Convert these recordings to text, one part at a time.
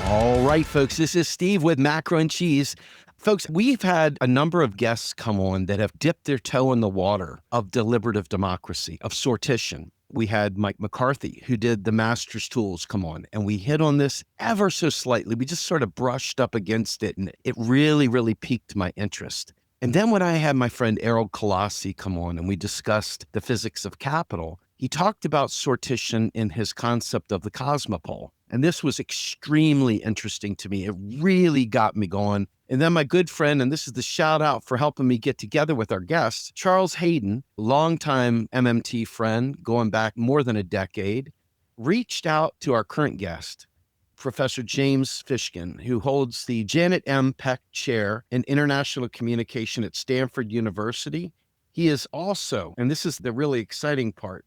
All right, folks, this is Steve with Macro and Cheese. Folks, we've had a number of guests come on that have dipped their toe in the water of deliberative democracy, of sortition. We had Mike McCarthy, who did the master's tools, come on, and we hit on this ever so slightly. We just sort of brushed up against it, and it really, really piqued my interest. And then when I had my friend Errol Colossi come on and we discussed the physics of capital, he talked about sortition in his concept of the cosmopole. And this was extremely interesting to me. It really got me going. And then my good friend, and this is the shout out for helping me get together with our guests, Charles Hayden, longtime MMT friend, going back more than a decade, reached out to our current guest, Professor James Fishkin, who holds the Janet M. Peck Chair in International Communication at Stanford University. He is also, and this is the really exciting part,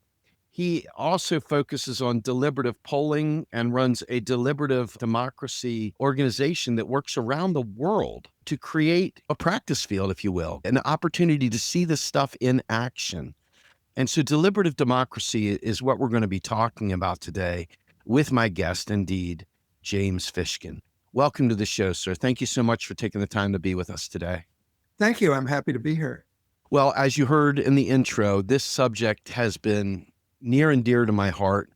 he also focuses on deliberative polling and runs a deliberative democracy organization that works around the world to create a practice field, if you will, an opportunity to see this stuff in action. And so deliberative democracy is what we're going to be talking about today with my guest, indeed, James Fishkin. Welcome to the show, sir. Thank you so much for taking the time to be with us today. Thank you. I'm happy to be here. Well, as you heard in the intro, this subject has been near and dear to my heart.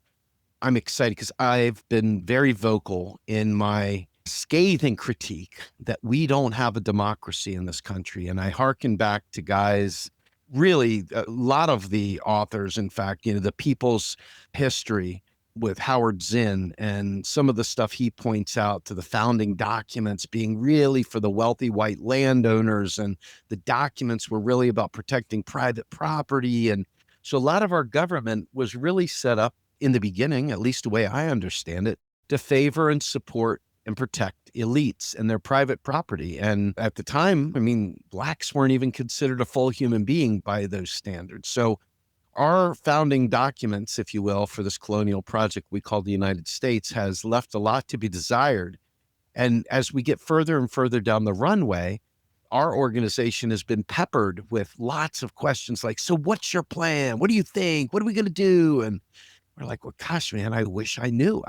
I'm excited because I've been very vocal in my scathing critique that we don't have a democracy in this country. And I hearken back to guys, really a lot of the authors, in fact, the People's History with Howard Zinn and some of the stuff he points out to the founding documents being really for the wealthy white landowners, and the documents were really about protecting private property. And so a lot of our government was really set up in the beginning, at least the way I understand it, to favor and support and protect elites and their private property. And at the time, blacks weren't even considered a full human being by those standards. So our founding documents, if you will, for this colonial project we call the United States has left a lot to be desired. And as we get further and further down the runway, our organization has been peppered with lots of questions like, so what's your plan? What do you think? What are we going to do? And we're like, well, gosh, man, I wish I knew.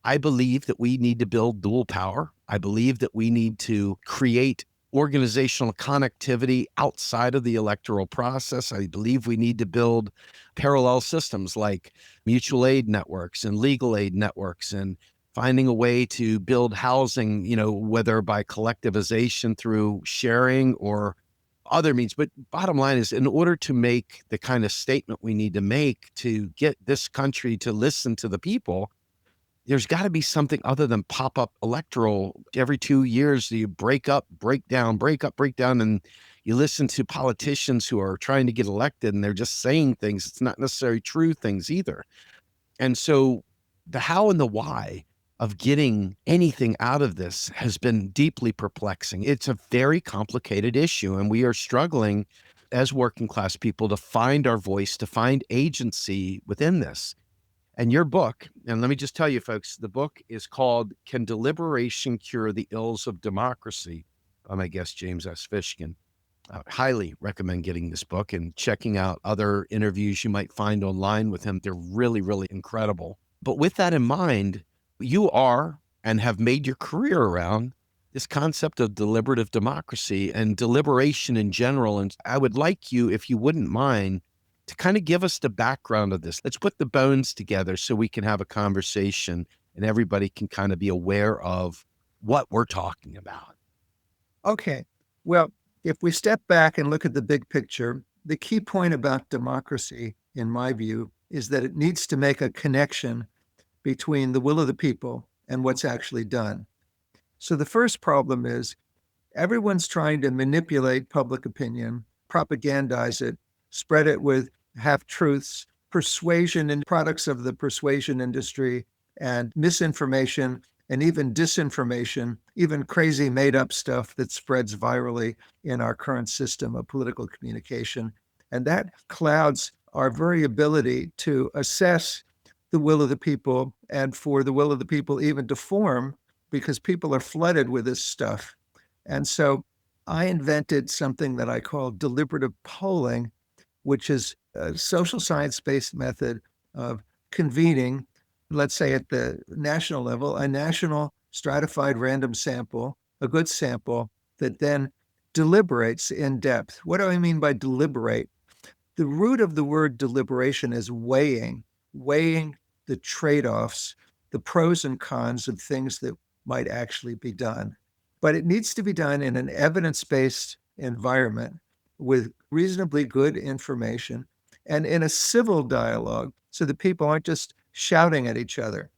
I believe that we need to build dual power. I believe that we need to create organizational connectivity outside of the electoral process. I believe we need to build parallel systems like mutual aid networks and legal aid networks, and finding a way to build housing, whether by collectivization through sharing or other means. But bottom line is, in order to make the kind of statement we need to make to get this country to listen to the people, there's got to be something other than pop-up electoral. Every 2 years, you break up, break down, break up, break down, and you listen to politicians who are trying to get elected, and they're just saying things. It's not necessarily true things either. And so the how and the why of getting anything out of this has been deeply perplexing. It's a very complicated issue, and we are struggling as working class people to find our voice, to find agency within this. And your book, and let me just tell you, folks, the book is called Can Deliberation Cure the Ills of Democracy? By my guest, James S. Fishkin. I highly recommend getting this book and checking out other interviews you might find online with him. They're really, really incredible. But with that in mind, you are and have made your career around this concept of deliberative democracy and deliberation in general. And I would like you, if you wouldn't mind, to kind of give us the background of this. Let's put the bones together so we can have a conversation and everybody can kind of be aware of what we're talking about. Okay. Well, if we step back and look at the big picture, the key point about democracy, in my view, is that it needs to make a connection between the will of the people and what's actually done. So the first problem is everyone's trying to manipulate public opinion, propagandize it, spread it with half-truths, persuasion and products of the persuasion industry, and misinformation, and even disinformation, even crazy made-up stuff that spreads virally in our current system of political communication. And that clouds our very ability to assess the will of the people, and for the will of the people even to form, because people are flooded with this stuff. And so I invented something that I call deliberative polling, which is a social science-based method of convening, let's say at the national level, a national stratified random sample, a good sample that then deliberates in depth. What do I mean by deliberate? The root of the word deliberation is weighing the trade-offs, the pros and cons of things that might actually be done. But it needs to be done in an evidence-based environment with reasonably good information and in a civil dialogue so that people aren't just shouting at each other.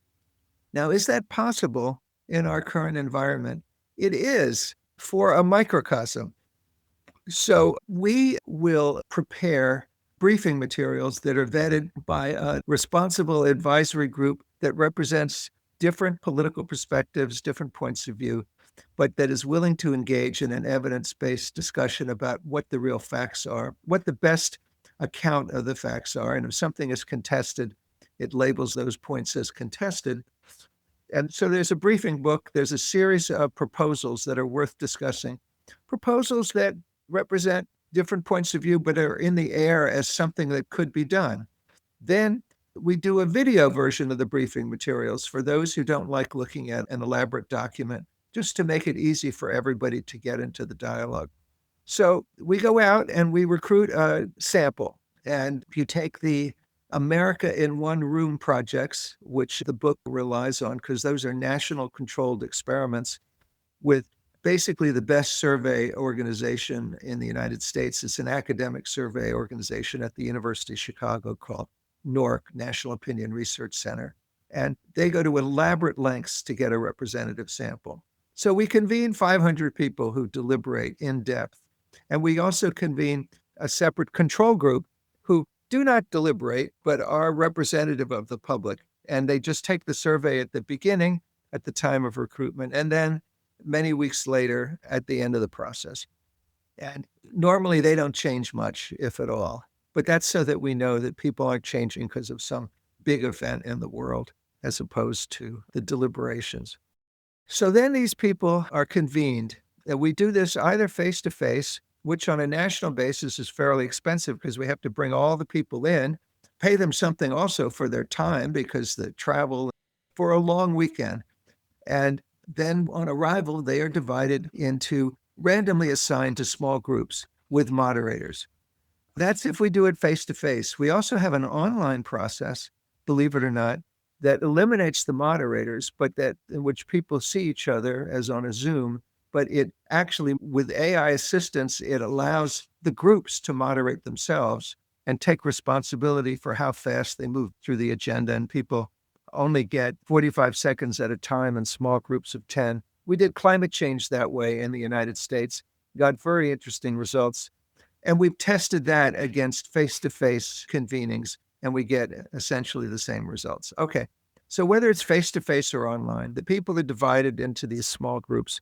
Now, is that possible in our current environment? It is for a microcosm. So we will prepare briefing materials that are vetted by a responsible advisory group that represents different political perspectives, different points of view, but that is willing to engage in an evidence-based discussion about what the real facts are, what the best account of the facts are. And if something is contested, it labels those points as contested. And so there's a briefing book, there's a series of proposals that are worth discussing, proposals that represent different points of view, but are in the air as something that could be done. Then we do a video version of the briefing materials for those who don't like looking at an elaborate document, just to make it easy for everybody to get into the dialogue. So we go out and we recruit a sample. And you take the America in One Room projects, which the book relies on, because those are national controlled experiments with basically the best survey organization in the United States. It's an academic survey organization at the University of Chicago called NORC, National Opinion Research Center. And they go to elaborate lengths to get a representative sample. So we convene 500 people who deliberate in depth. And we also convene a separate control group who do not deliberate, but are representative of the public. And they just take the survey at the beginning, at the time of recruitment, and then many weeks later at the end of the process. And normally they don't change much, if at all. But that's so that we know that people aren't changing because of some big event in the world, as opposed to the deliberations. So then these people are convened. And we do this either face to face, which on a national basis is fairly expensive because we have to bring all the people in, pay them something also for their time because the travel for a long weekend. And then on arrival, they are divided into randomly assigned to small groups with moderators. That's if we do it face to face. We also have an online process, believe it or not, that eliminates the moderators, but that in which people see each other as on a Zoom. But it actually, with AI assistance, it allows the groups to moderate themselves and take responsibility for how fast they move through the agenda. And people only get 45 seconds at a time in small groups of 10. We did climate change that way in the United States, got very interesting results. And we've tested that against face-to-face convenings, and we get essentially the same results. Okay, so whether it's face-to-face or online, the people are divided into these small groups.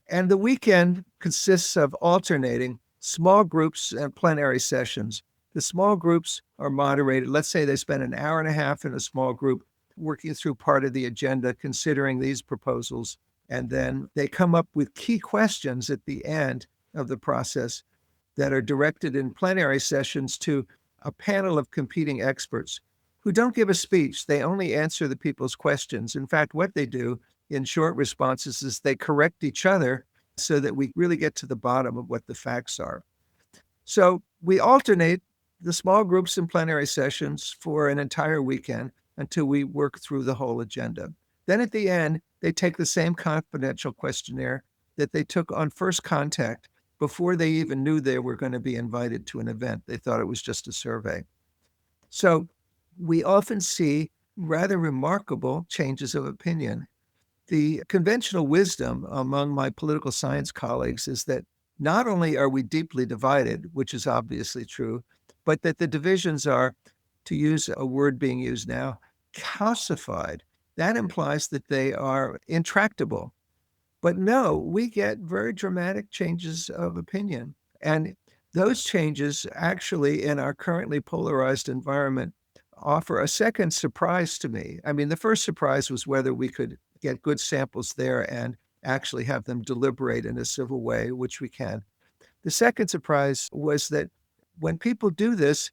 And the weekend consists of alternating small groups and plenary sessions. The small groups are moderated. Let's say they spend an hour and a half in a small group working through part of the agenda, considering these proposals. And then they come up with key questions at the end of the process that are directed in plenary sessions to a panel of competing experts who don't give a speech. They only answer the people's questions. In fact, what they do in short responses is they correct each other so that we really get to the bottom of what the facts are. So we alternate the small groups and plenary sessions for an entire weekend until we work through the whole agenda. Then at the end, they take the same confidential questionnaire that they took on first contact before they even knew they were going to be invited to an event. They thought it was just a survey. So we often see rather remarkable changes of opinion. The conventional wisdom among my political science colleagues is that not only are we deeply divided, which is obviously true, but that the divisions are, to use a word being used now, calcified. That implies that they are intractable. But no, we get very dramatic changes of opinion. And those changes actually, in our currently polarized environment, offer a second surprise to me. I mean, the first surprise was whether we could get good samples there and actually have them deliberate in a civil way, which we can. The second surprise was that when people do this,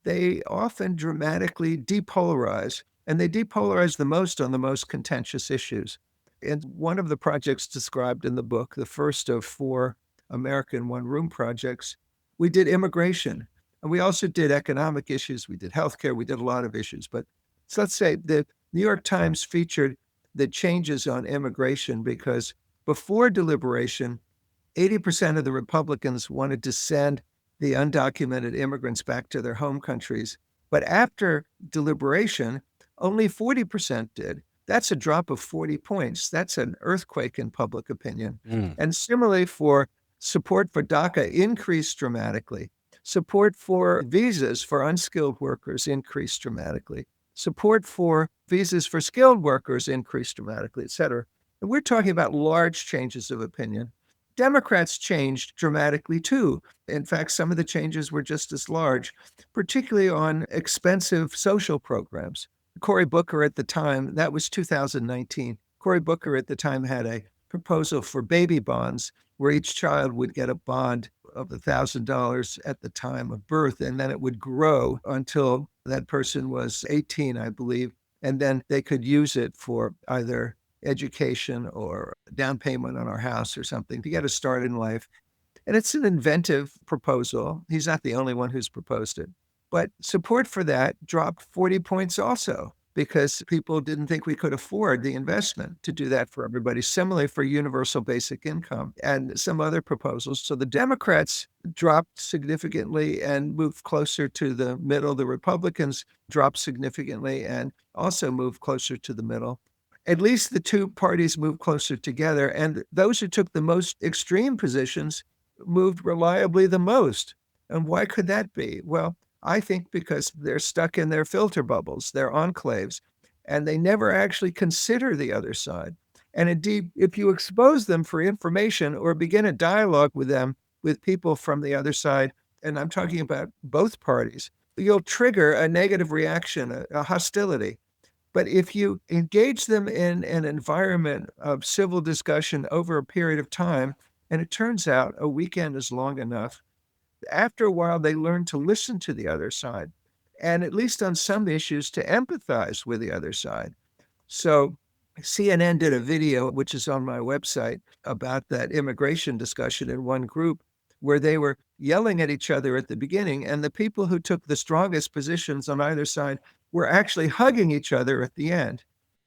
they often dramatically depolarize, and they depolarize the most on the most contentious issues. And one of the projects described in the book, the first of 4 American one-room projects, we did immigration. And we also did economic issues. We did healthcare. We did a lot of issues. But so let's say the New York Times featured the changes on immigration because before deliberation, 80% of the Republicans wanted to send the undocumented immigrants back to their home countries. But after deliberation, only 40% did. That's a drop of 40 points. That's an earthquake in public opinion. Mm. And similarly, for support for DACA increased dramatically. Support for visas for unskilled workers increased dramatically. Support for visas for skilled workers increased dramatically, et cetera. And we're talking about large changes of opinion. Democrats changed dramatically too. In fact, some of the changes were just as large, particularly on expensive social programs. Cory Booker at the time, that was 2019. Cory Booker at the time had a proposal for baby bonds where each child would get a bond of $1,000 at the time of birth, and then it would grow until that person was 18, I believe, and then they could use it for either education or down payment on our house or something to get a start in life. And it's an inventive proposal. He's not the only one who's proposed it. But support for that dropped 40 points also because people didn't think we could afford the investment to do that for everybody. Similarly for universal basic income and some other proposals. So the Democrats dropped significantly and moved closer to the middle. The Republicans dropped significantly and also moved closer to the middle. At least the two parties moved closer together, and those who took the most extreme positions moved reliably the most. And why could that be? Well, I think because they're stuck in their filter bubbles, their enclaves, and they never actually consider the other side. And indeed, if you expose them for information or begin a dialogue with them, with people from the other side, and I'm talking about both parties, you'll trigger a negative reaction, a hostility. But if you engage them in an environment of civil discussion over a period of time, and it turns out a weekend is long enough, after a while, they learn to listen to the other side, and at least on some issues, to empathize with the other side. So CNN did a video, which is on my website, about that immigration discussion in one group where they were yelling at each other at the beginning, and the people who took the strongest positions on either side were actually hugging each other at the end.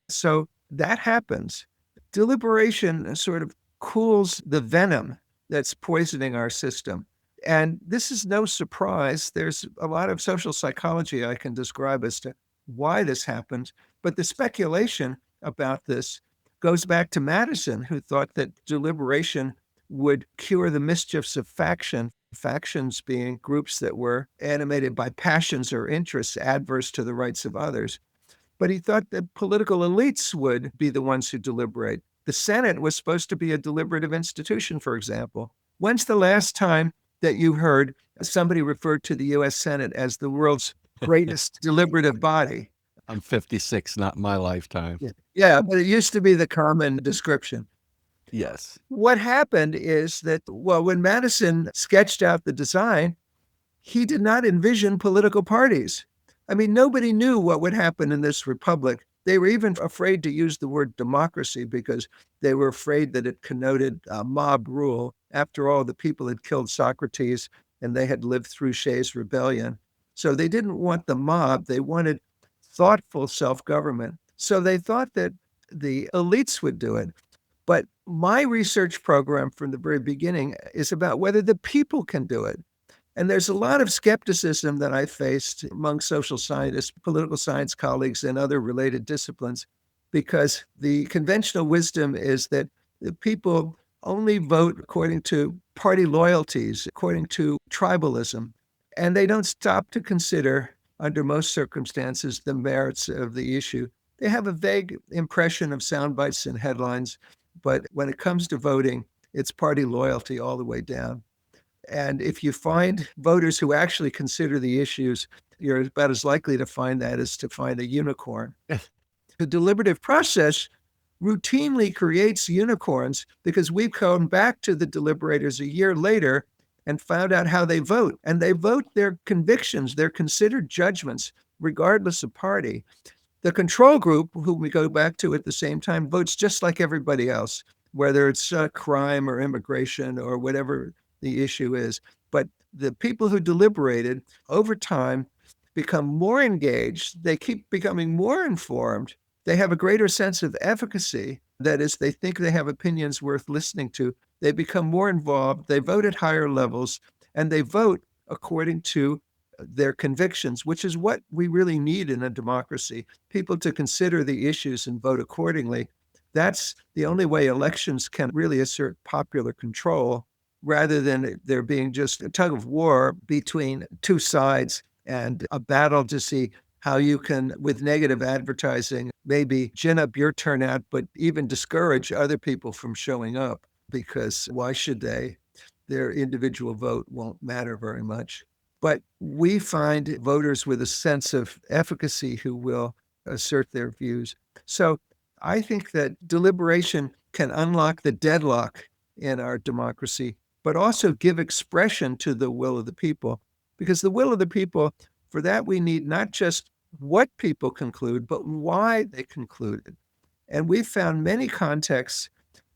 So that happens. Deliberation sort of cools the venom that's poisoning our system. And this is no surprise. There's a lot of social psychology I can describe as to why this happens. But the speculation about this goes back to Madison, who thought that deliberation would cure the mischiefs of faction, factions being groups that were animated by passions or interests adverse to the rights of others. But he thought that political elites would be the ones who deliberate. The Senate was supposed to be a deliberative institution, for example. When's the last time that you heard somebody referred to the US Senate as the world's greatest deliberative body? I'm 56, not my lifetime. Yeah, but it used to be the common description. Yes. What happened is that, well, when Madison sketched out the design, he did not envision political parties. I mean, nobody knew what would happen in this republic. They were even afraid to use the word democracy because they were afraid that it connoted mob rule. After all, the people had killed Socrates and they had lived through Shays' rebellion. So they didn't want the mob. They wanted thoughtful self-government. So they thought that the elites would do it. But my research program from the very beginning is about whether the people can do it. And there's a lot of skepticism that I faced among social scientists, political science colleagues, and other related disciplines, because the conventional wisdom is that the people only vote according to party loyalties, according to tribalism, and they don't stop to consider, under most circumstances, the merits of the issue. They have a vague impression of sound bites and headlines, but when it comes to voting, it's party loyalty all the way down. And if you find voters who actually consider the issues, you're about as likely to find that as to find a unicorn. The deliberative process routinely creates unicorns because we've come back to the deliberators a year later and found out how they vote. And they vote their convictions, their considered judgments, regardless of party. The control group, who we go back to at the same time, votes just like everybody else, whether it's crime or immigration or whatever the issue is. But the people who deliberated over time become more engaged. They keep becoming more informed. They have a greater sense of efficacy. That is, they think they have opinions worth listening to. They become more involved. They vote at higher levels, and they vote according to their convictions, which is what we really need in a democracy, people to consider the issues and vote accordingly. That's the only way elections can really assert popular control rather than there being just a tug of war between two sides and a battle to see how you can, with negative advertising, maybe gin up your turnout, but even discourage other people from showing up because why should they? Their individual vote won't matter very much. But we find voters with a sense of efficacy who will assert their views. So I think that deliberation can unlock the deadlock in our democracy, but also give expression to the will of the people. Because the will of the people, for that, we need not just what people conclude, but why they concluded. And we've found many contexts,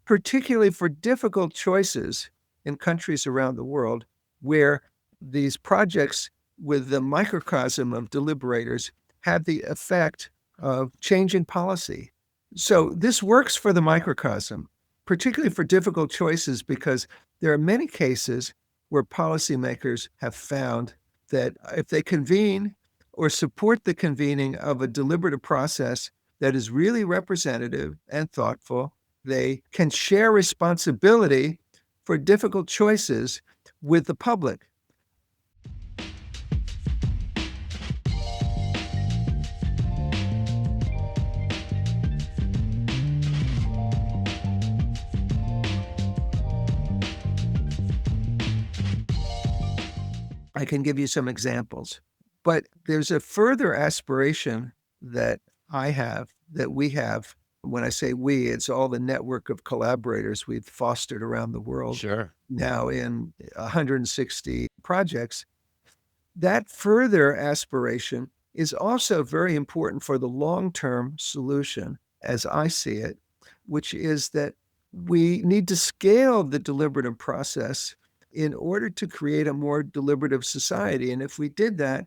particularly for difficult choices in countries around the world, where these projects with the microcosm of deliberators have the effect of changing policy. So this works for the microcosm, particularly for difficult choices, because there are many cases where policymakers have found that if they convene or support the convening of a deliberative process that is really representative and thoughtful, they can share responsibility for difficult choices with the public. I can give you some examples. But there's a further aspiration that I have, that we have. When I say we, it's all the network of collaborators we've fostered around the world Sure. now in 160 projects. That further aspiration is also very important for the long term solution, as I see it, which is that we need to scale the deliberative process in order to create a more deliberative society. And if we did that,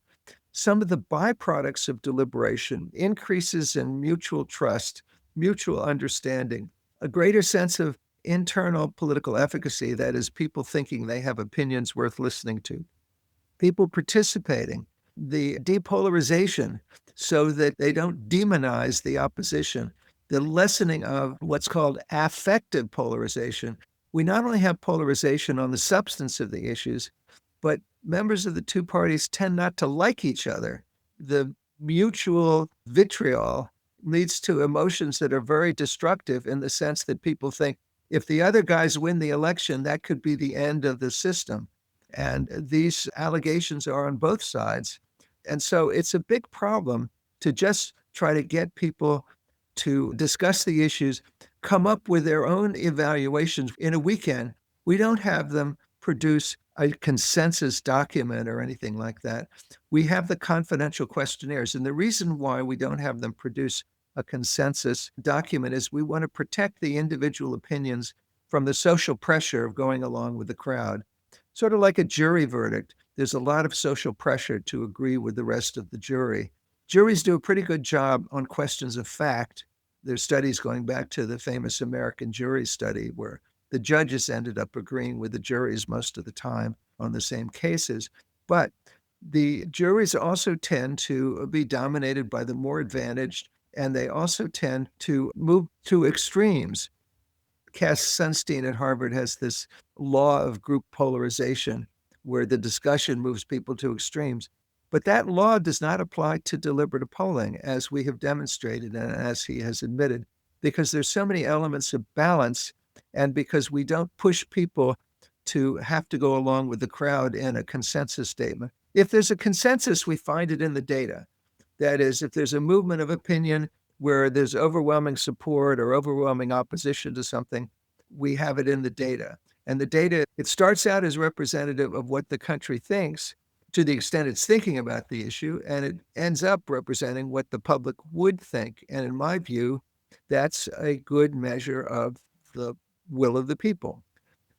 some of the byproducts of deliberation, increases in mutual trust, mutual understanding, a greater sense of internal political efficacy, that is, people thinking they have opinions worth listening to, people participating, the depolarization so that they don't demonize the opposition, the lessening of what's called affective polarization. We not only have polarization on the substance of the issues, but members of the two parties tend not to like each other. The mutual vitriol leads to emotions that are very destructive in the sense that people think if the other guys win the election, that could be the end of the system. And these allegations are on both sides. And so it's a big problem to just try to get people to discuss the issues, come up with their own evaluations in a weekend. We don't have them produce a consensus document or anything like that. We have the confidential questionnaires. And the reason why we don't have them produce a consensus document is we want to protect the individual opinions from the social pressure of going along with the crowd. Sort of like a jury verdict, there's a lot of social pressure to agree with the rest of the jury. Juries do a pretty good job on questions of fact. There's studies going back to the famous American jury study where the judges ended up agreeing with the juries most of the time on the same cases. But the juries also tend to be dominated by the more advantaged, and they also tend to move to extremes. Cass Sunstein at Harvard has this law of group polarization where the discussion moves people to extremes. But that law does not apply to deliberative polling, as we have demonstrated and as he has admitted, because there's so many elements of balance and because we don't push people to have to go along with the crowd in a consensus statement. If there's a consensus, we find it in the data. That is, if there's a movement of opinion where there's overwhelming support or overwhelming opposition to something, we have it in the data. And the data, it starts out as representative of what the country thinks, to the extent it's thinking about the issue, and it ends up representing what the public would think. And in my view, that's a good measure of the will of the people.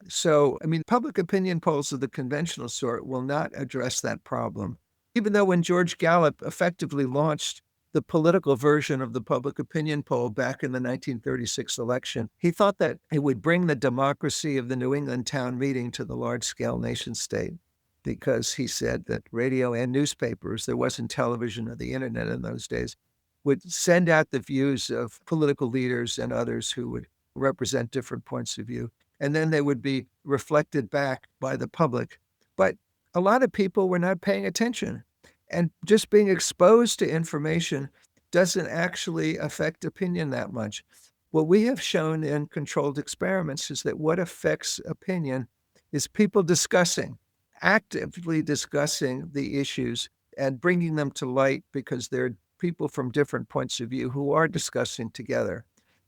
So, I mean, public opinion polls of the conventional sort will not address that problem. Even though when George Gallup effectively launched the political version of the public opinion poll back in the 1936 election, he thought that it would bring the democracy of the New England town meeting to the large scale nation state because he said that radio and newspapers, there wasn't television or the internet in those days, would send out the views of political leaders and others who would represent different points of view. And then they would be reflected back by the public. But a lot of people were not paying attention. And just being exposed to information doesn't actually affect opinion that much. What we have shown in controlled experiments is that what affects opinion is people discussing, actively discussing the issues and bringing them to light because they're people from different points of view who are discussing together.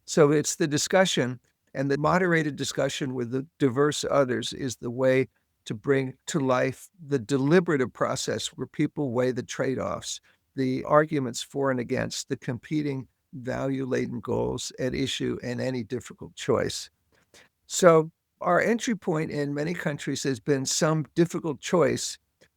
So it's the discussion and the moderated discussion with the diverse others is the way to bring to life the deliberative process where people weigh the trade-offs, the arguments for and against, the competing value-laden goals at issue in any difficult choice. So our entry point in many countries has been some difficult choice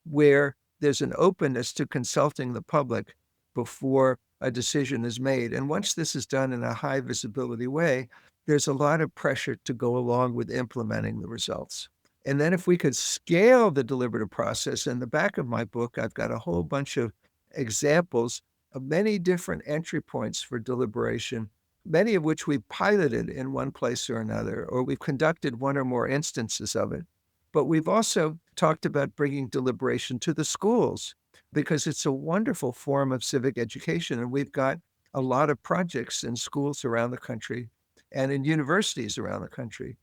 where there's an openness to consulting the public before a decision is made. And once this is done in a high visibility way, there's a lot of pressure to go along with implementing the results. And then if we could scale the deliberative process, in the back of my book, I've got a whole bunch of examples of many different entry points for deliberation, many of which we've piloted in one place or another, or we've conducted one or more instances of it. But we've also talked about bringing deliberation to the schools because it's a wonderful form of civic education. And we've got a lot of projects in schools around the country and in universities around the country.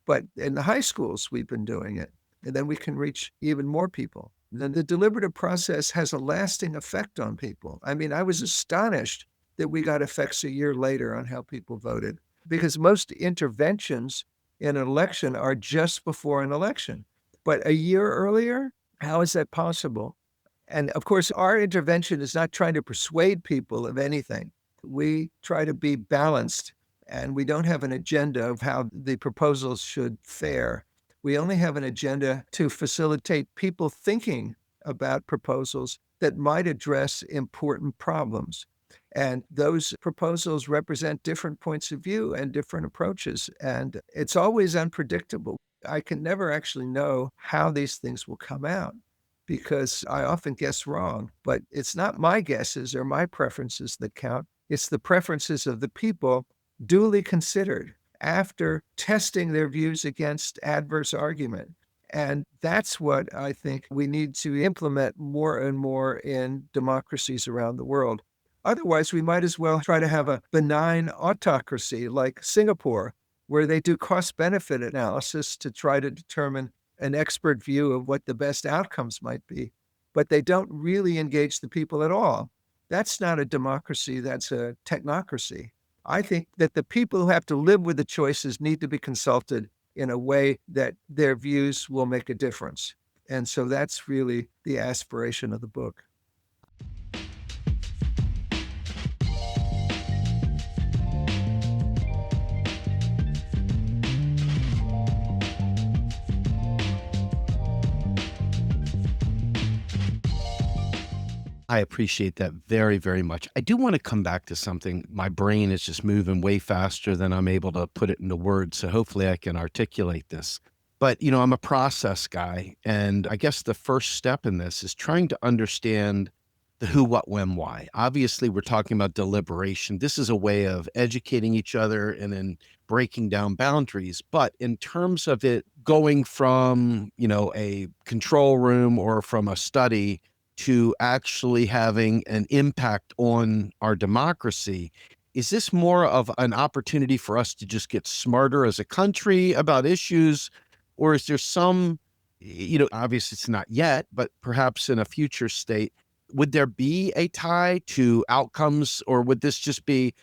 But in the high schools, we've been doing it. And then we can reach even more people. Then the deliberative process has a lasting effect on people. I mean, I was astonished that we got effects a year later on how people voted because most interventions in an election are just before an election. But a year earlier, how is that possible? And of course, our intervention is not trying to persuade people of anything. We try to be balanced, and we don't have an agenda of how the proposals should fare. We only have an agenda to facilitate people thinking about proposals that might address important problems. And those proposals represent different points of view and different approaches. And it's always unpredictable. I can never actually know how these things will come out because I often guess wrong. But it's not my guesses or my preferences that count. It's the preferences of the people duly considered after testing their views against adverse argument. And that's what I think we need to implement more and more in democracies around the world. Otherwise, we might as well try to have a benign autocracy like Singapore, where they do cost benefit analysis to try to determine an expert view of what the best outcomes might be. But they don't really engage the people at all. That's not a democracy, that's a technocracy. I think that the people who have to live with the choices need to be consulted in a way that their views will make a difference. And so that's really the aspiration of the book. I appreciate that very, very much. I do want to come back to something. My brain is just moving way faster than I'm able to put it into words. So hopefully I can articulate this. But, I'm a process guy. And I guess the first step in this is trying to understand the who, what, when, why. Obviously, we're talking about deliberation. This is a way of educating each other and then breaking down boundaries. But in terms of it going from, a control room or from a study to actually having an impact on our democracy, is this more of an opportunity for us to just get smarter as a country about issues? Or is there some, obviously it's not yet, but perhaps in a future state, would there be a tie to outcomes, or would this just be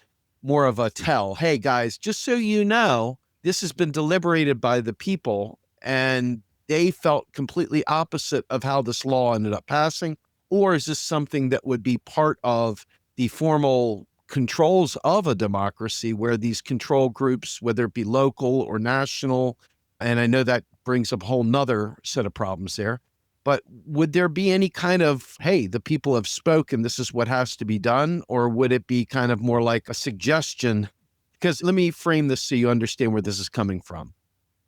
more of a tell? Hey guys, just so you know, this has been deliberated by the people and they felt completely opposite of how this law ended up passing? Or is this something that would be part of the formal controls of a democracy where these control groups, whether it be local or national, and I know that brings up a whole nother set of problems there, but would there be any kind of, hey, the people have spoken, this is what has to be done? Or would it be kind of more like a suggestion? Because let me frame this so you understand where this is coming from.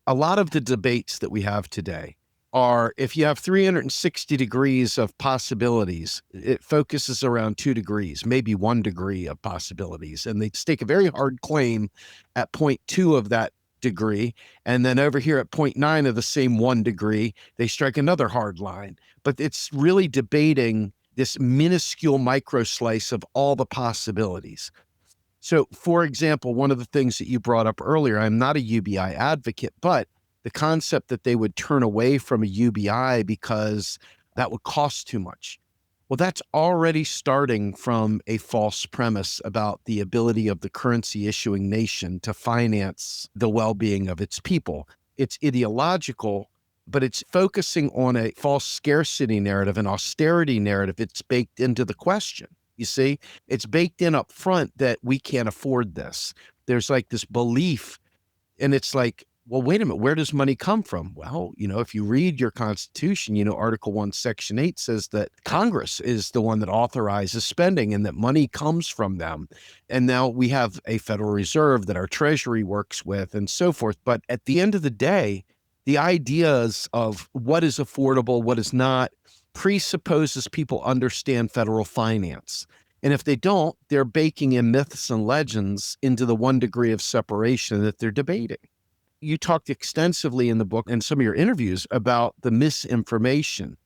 A lot of the debates that we have today are, if you have 360 degrees of possibilities, it focuses around 2 degrees, maybe 1 degree of possibilities. And they stake a very hard claim at point 2 of that degree. And then over here at point 9 of the same 1 degree, they strike another hard line. But it's really debating this minuscule micro slice of all the possibilities. So, for example, one of the things that you brought up earlier, I'm not a UBI advocate, but the concept that they would turn away from a UBI because that would cost too much. Well, that's already starting from a false premise about the ability of the currency issuing nation to finance the well-being of its people. It's ideological, but it's focusing on a false scarcity narrative, an austerity narrative. It's baked into the question. You see, it's baked in up front that we can't afford this. There's like this belief, and it's like, well, wait a minute, where does money come from? Well, if you read your Constitution, Article 1, Section 8 says that Congress is the one that authorizes spending and that money comes from them. And now we have a Federal Reserve that our Treasury works with and so forth. But at the end of the day, the ideas of what is affordable, what is not, presupposes people understand federal finance. And if they don't, they're baking in myths and legends into the 1 degree of separation that they're debating. You talked extensively in the book and some of your interviews about the misinformation.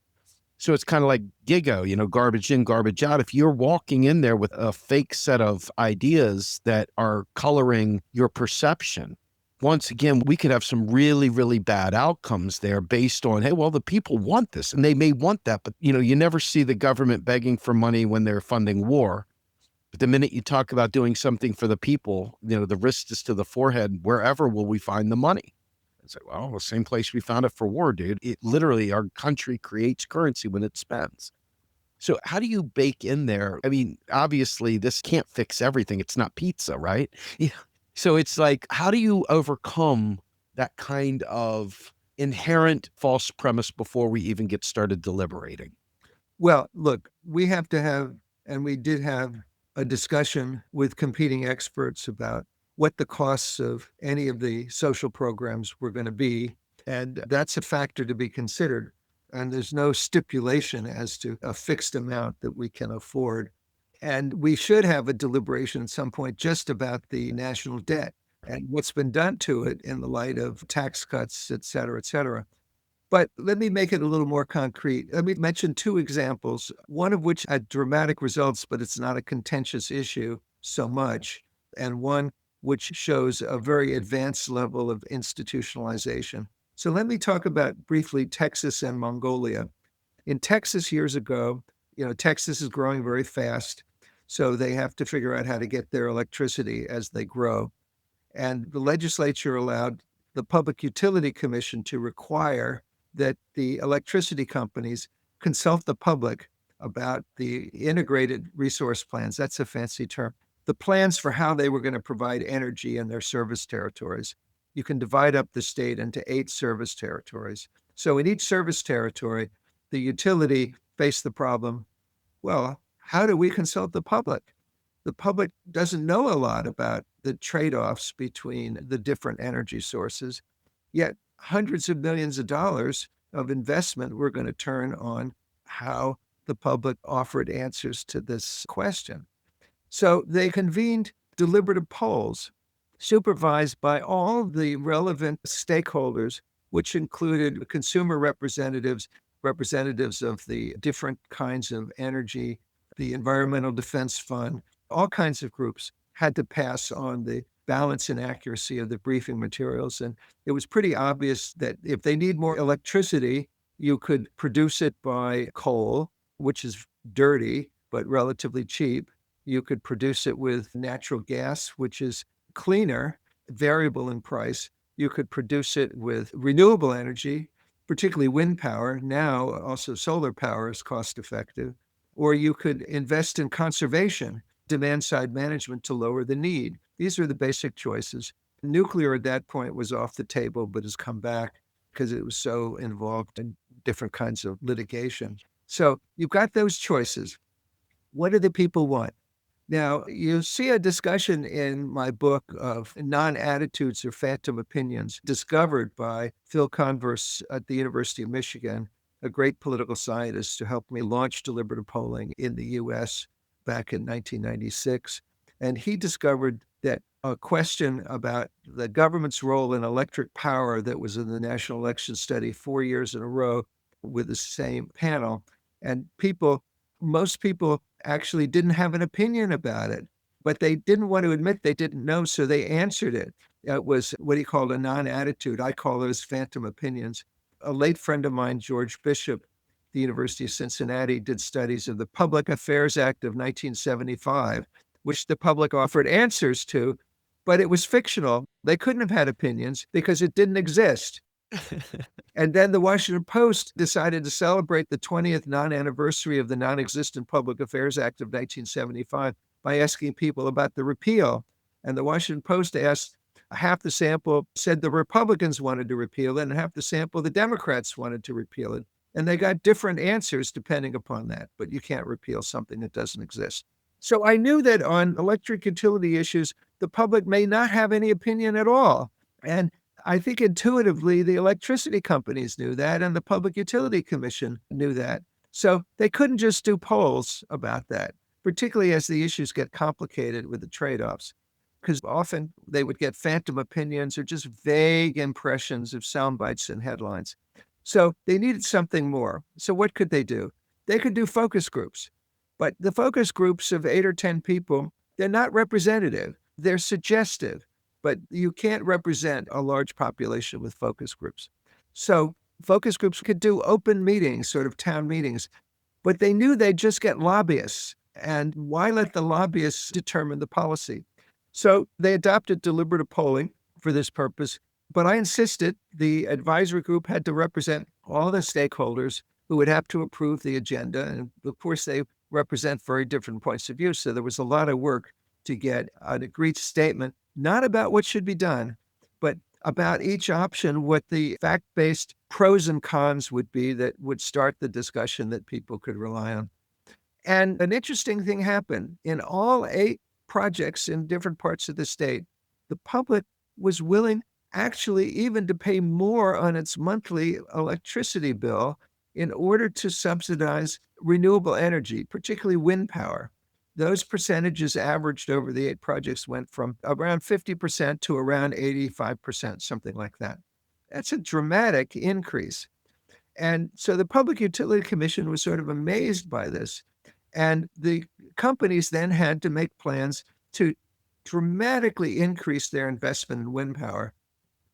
So it's kind of like GIGO, garbage in, garbage out. If you're walking in there with a fake set of ideas that are coloring your perception, once again, we could have some really, really bad outcomes there based on, hey, well, the people want this and they may want that, but you never see the government begging for money when they're funding war. But the minute you talk about doing something for the people, the wrist is to the forehead. Wherever will we find the money? It's like, well, the same place we found it for war, dude. It literally, our country creates currency when it spends. So how do you bake in there? I mean, obviously, this can't fix everything. It's not pizza, right? Yeah. So it's like, how do you overcome that kind of inherent false premise before we even get started deliberating? Well, look, we have to have, and we did have a discussion with competing experts about what the costs of any of the social programs were going to be. And that's a factor to be considered. And there's no stipulation as to a fixed amount that we can afford. And we should have a deliberation at some point just about the national debt and what's been done to it in the light of tax cuts, et cetera, et cetera. But let me make it a little more concrete. Let me mention 2 examples, one of which had dramatic results, but it's not a contentious issue so much, and one which shows a very advanced level of institutionalization. So let me talk about briefly Texas and Mongolia. In Texas years ago, Texas is growing very fast, so they have to figure out how to get their electricity as they grow. And the legislature allowed the Public Utility Commission to require that the electricity companies consult the public about the integrated resource plans. That's a fancy term. The plans for how they were going to provide energy in their service territories. You can divide up the state into 8 service territories. So in each service territory, the utility faced the problem, well, how do we consult the public? The public doesn't know a lot about the trade-offs between the different energy sources, yet hundreds of millions of dollars of investment were going to turn on how the public offered answers to this question. So they convened deliberative polls supervised by all the relevant stakeholders, which included consumer representatives, representatives of the different kinds of energy, the Environmental Defense Fund, all kinds of groups had to pass on the balance and accuracy of the briefing materials. And it was pretty obvious that if they need more electricity, you could produce it by coal, which is dirty but relatively cheap. You could produce it with natural gas, which is cleaner, variable in price. You could produce it with renewable energy, particularly wind power. Now, also solar power is cost effective. Or you could invest in conservation, demand side management to lower the need. These are the basic choices. Nuclear at that point was off the table, but has come back because it was so involved in different kinds of litigation. So you've got those choices. What do the people want? Now, you see a discussion in my book of non-attitudes or phantom opinions discovered by Phil Converse at the University of Michigan, a great political scientist who helped me launch deliberative polling in the US back in 1996. And he discovered that a question about the government's role in electric power that was in the national election study 4 years in a row with the same panel. And most people actually didn't have an opinion about it, but they didn't want to admit they didn't know, so they answered it. It was what he called a non-attitude. I call those phantom opinions. A late friend of mine, George Bishop, the University of Cincinnati, did studies of the Public Affairs Act of 1975, which the public offered answers to, but it was fictional. They couldn't have had opinions because it didn't exist. And then the Washington Post decided to celebrate the 20th non-anniversary of the non-existent Public Affairs Act of 1975 by asking people about the repeal. And the Washington Post asked, half the sample said the Republicans wanted to repeal it, and half the sample the Democrats wanted to repeal it. And they got different answers depending upon that, but you can't repeal something that doesn't exist. So I knew that on electric utility issues, the public may not have any opinion at all. And I think intuitively the electricity companies knew that, and the Public Utility Commission knew that. So they couldn't just do polls about that, particularly as the issues get complicated with the trade-offs, because often they would get phantom opinions or just vague impressions of sound bites and headlines. So they needed something more. So what could they do? They could do focus groups, but the focus groups of 8 or 10 people, they're not representative. They're suggestive, but you can't represent a large population with focus groups. So focus groups could do open meetings, sort of town meetings, but they knew they'd just get lobbyists. And why let the lobbyists determine the policy? So they adopted deliberative polling for this purpose. But I insisted the advisory group had to represent all the stakeholders who would have to approve the agenda. And of course, they represent very different points of view. So there was a lot of work to get an agreed statement, not about what should be done, but about each option, what the fact-based pros and cons would be that would start the discussion that people could rely on. And an interesting thing happened. In all 8 projects in different parts of the state, the public was willing actually even to pay more on its monthly electricity bill in order to subsidize renewable energy, particularly wind power. Those percentages averaged over the 8 projects went from around 50% to around 85%, something like that. That's a dramatic increase. And so the Public Utility Commission was sort of amazed by this. And the companies then had to make plans to dramatically increase their investment in wind power.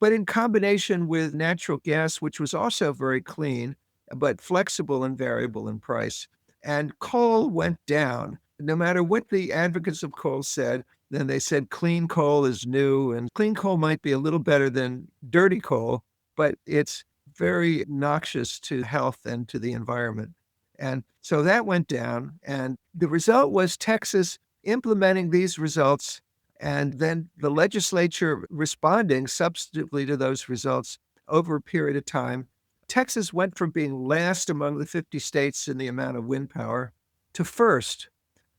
But in combination with natural gas, which was also very clean, but flexible and variable in price. And coal went down. No matter what the advocates of coal said, then they said clean coal is new, and clean coal might be a little better than dirty coal, but it's very noxious to health and to the environment. And so that went down. And the result was Texas implementing these results and then the legislature responding substantively to those results over a period of time. Texas went from being last among the 50 states in the amount of wind power to first.